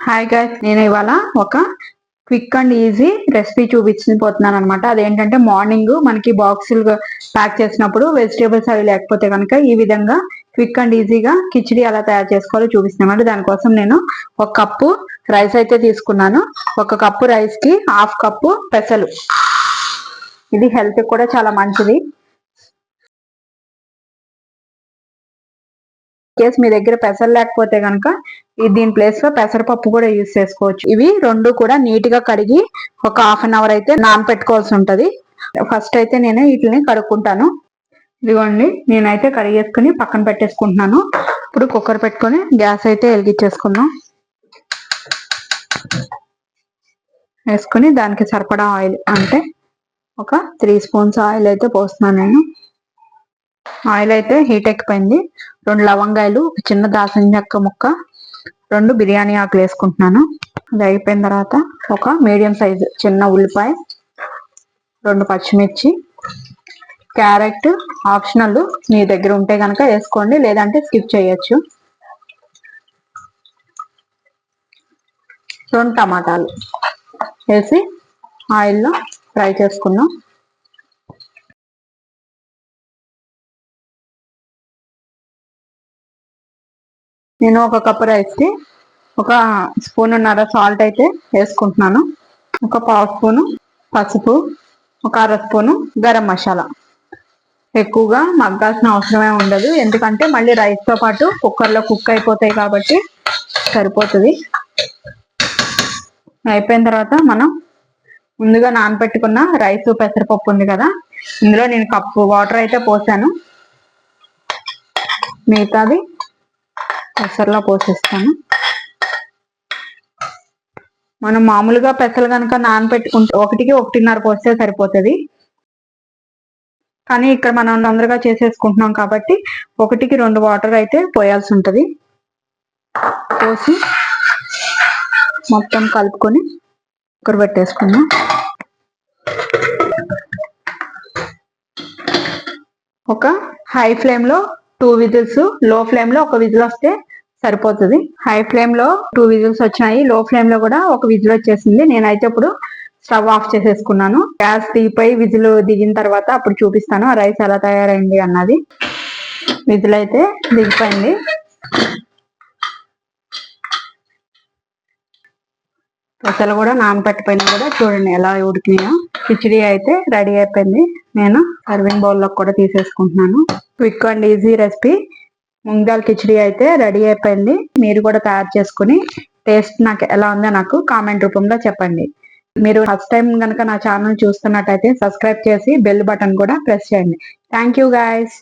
Hi guys, నేను ఇవాళ ఒక క్విక్ అండ్ ఈజీ రెసిపీ చూపించబోతున్నాను అనమాట. అదేంటంటే మార్నింగ్ మనకి బాక్సులు ప్యాక్ చేసినప్పుడు వెజిటేబుల్స్ అవి లేకపోతే కనుక ఈ విధంగా క్విక్ అండ్ ఈజీగా కిచిడి ఎలా తయారు చేసుకోవాలో చూపిస్తున్నాను. దానికోసం నేను ఒక కప్పు రైస్ అయితే తీసుకున్నాను. ఒక కప్పు రైస్ కి హాఫ్ కప్పు పెసలు. ఇది హెల్త్ కూడా చాలా మంచిది. కేసు మీ దగ్గర పెసలు లేకపోతే కనుక దీని ప్లేస్ లో పెసరపప్పు కూడా యూజ్ చేసుకోవచ్చు. ఇవి రెండు కూడా నీట్ గా కడిగి ఒక హాఫ్ అన్ అవర్ అయితే నానపెట్టుకోవాల్సి ఉంటది. ఫస్ట్ అయితే నేను వీటిని కడుక్కుంటాను. ఇదిగోండి, నేనైతే కడిగేసుకుని పక్కన పెట్టేసుకుంటున్నాను. ఇప్పుడు కుక్కర్ పెట్టుకొని గ్యాస్ అయితే వెలిగించేసుకుందాం. వేసుకుని దానికి సరిపడా ఆయిల్ అంటే ఒక 3 స్పూన్స్ ఆయిల్ అయితే పోస్తున్నాను నేను. ఆయిల్ అయితే హీట్ ఎక్కిపోయింది. 2 లవంగాయలు, ఒక చిన్న దాల్చిన చెక్క ముక్క, 2 బిర్యానీ ఆకులు వేసుకుంటున్నాను. అది అయిపోయిన తర్వాత ఒక మీడియం సైజు చిన్న ఉల్లిపాయ, 2 పచ్చిమిర్చి, క్యారెట్ ఆప్షనల్, మీ దగ్గర ఉంటే కనుక వేసుకోండి, లేదంటే స్కిప్ చేయొచ్చు. 2 టమాటాలు వేసి ఆయిల్లో ఫ్రై చేసుకుందాం. నేను ఒక కప్పు రైస్కి ఒక స్పూన్నర సాల్ట్ అయితే వేసుకుంటున్నాను. ఒక పావు స్పూను పసుపు, ఒక అర స్పూను గరం మసాలా. ఎక్కువగా మగ్గాల్సిన అవసరమే ఉండదు, ఎందుకంటే మళ్ళీ రైస్తో పాటు కుక్కర్లో కుక్ అయిపోతాయి కాబట్టి సరిపోతుంది. అయిపోయిన తర్వాత మనం ముందుగా నానబెట్టుకున్న రైస్ పెసరపప్పు ఉంది కదా, ఇందులో నేను కప్పు వాటర్ అయితే పోసాను. మిగతాది పెసర్లో పోసేస్తాను. మనం మామూలుగా పెసలు కనుక నానబెట్టుకుంటే 1కి 1.5 పోస్తే సరిపోతుంది. కానీ ఇక్కడ మనం తొందరగా చేసేసుకుంటున్నాం కాబట్టి 1కి 2 వాటర్ అయితే పోయాల్సి ఉంటుంది. పోసి మొత్తం కలుపుకొని కుక్కర్ పెట్టేసుకుందాం. ఒక హై ఫ్లేమ్ లో 2 విజిల్స్, లో ఫ్లేమ్ లో 1 విజిల్ వస్తే సరిపోతుంది. హై ఫ్లేమ్ లో 2 విజిల్స్ వచ్చినాయి, లో ఫ్లేమ్ లో కూడా 1 విజిల్ వచ్చేసింది. నేనైతే ఇప్పుడు స్టవ్ ఆఫ్ చేసేసుకున్నాను. గ్యాస్ దిగిపోయి విజిల్ దిగిన తర్వాత అప్పుడు చూపిస్తాను ఆ రైస్ ఎలా తయారైంది అన్నది. విజిల్ అయితే దిగిపోయింది. పెసలు కూడా నానబెట్టిపోయినా కూడా చూడండి ఎలా ఉడికినాయో. కిచిడి అయితే రెడీ అయిపోయింది. నేను సర్వింగ్ బౌల్లోకి కూడా తీసేసుకుంటున్నాను. Quick and easy recipe moong dal khichdi అయితే రెడీ అయిపోయింది. మీరు కూడా తయారు చేసుకుని టేస్ట్ నాకు ఎలా ఉందో నాకు కామెంట్ రూపంలో చెప్పండి. మీరు ఫస్ట్ టైం కనుక నా ఛానల్ చూస్తున్నట్టయితే సబ్స్క్రైబ్ చేసి బెల్ బటన్ కూడా ప్రెస్ చేయండి. Thank you guys.